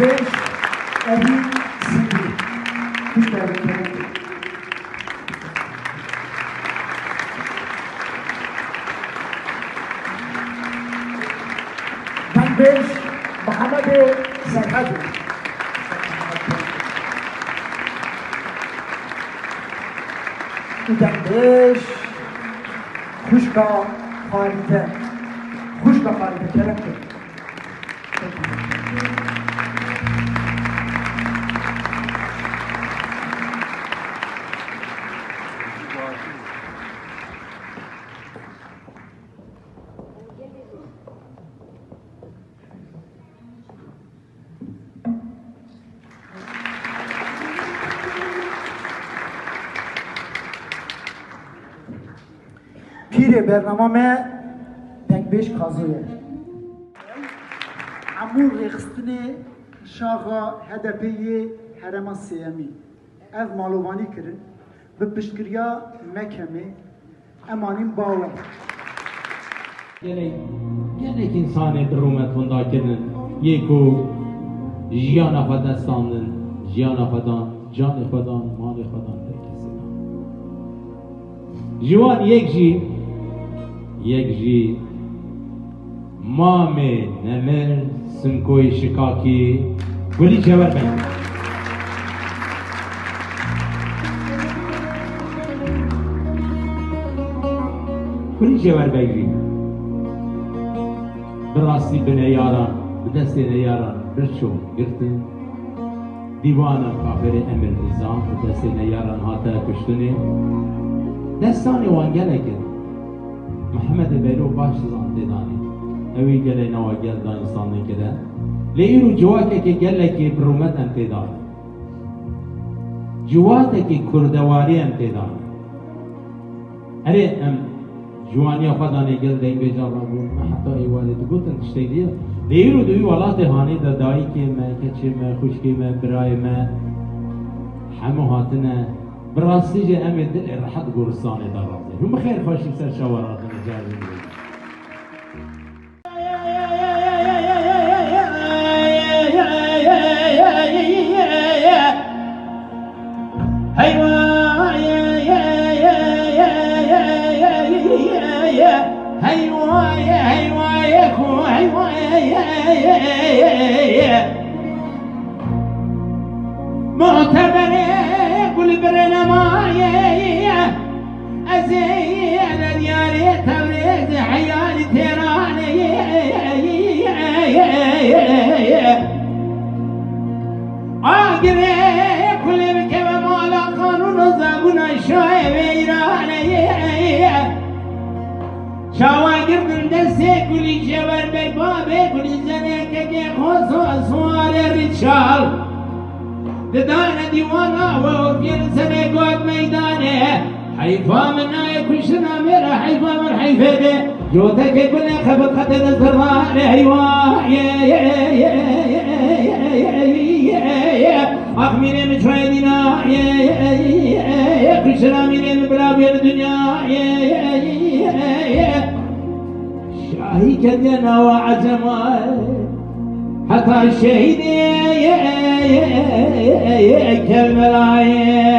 beş evi sıfır. Türkler ben beş Muhammed Serhadi. İden beş Kuşka Faride. Kuşka Faride Kerem'dir. پیر برنامه دنگ بیش کازویه عمور رخستن شاغا هدفی حرم سیمی اف مالوانی کرن به پشتگریا مکمه امانین باور gelek insani durumet bunda kedin yeko jiyana xwedestandin jiyana xwedan canê xwedan malê xwedan tekisidan jiwan yek jî mamê nemir sinkoyê şikakî gulî cewher ben gulî cewher ben jî براستی به نیاران به دست نیاران برچو گرتن دیوانم کافر امر نظام به دست نیاران هاتا کشتنه دستان وانگله کن محمد بیرو باش زانده دانی اوی گله نوا گل دا انسان نکده لیرو جواکه که گله که برومت امتدان جواته که کردواری امتدان اره ام جوانی خدانه گل دین بیجار بود حتی ایواله تو گفتن تشتیدی لیرو دوی ولات هانی دایی که من کچه من خوشکی من برای من همه هاتنه براستی جه امه دل راحت گورستانه دارازه هم خیر خوشی سر شوارات نجاری بود معتبره قل برنمايه ازين دياري تبريز حيالي تيراني اقري كل بكبه مالا قانون زاغنا شوي ويراني شاواگر دسته كل جبر ببابه كل زنك كي خوصو اسوار رجال ددان ديوانا وفين سنة قد ميدانه حيفا منا يكشنا ميرا حيفا من حيفده جوتك كل خبط خطة الزرانه حيوا أخميني من شوي دينا كشنا ميني من بلابير الدنيا شاهي كدنا وعزمان حتى الشهيد كالملايين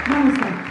Namaste.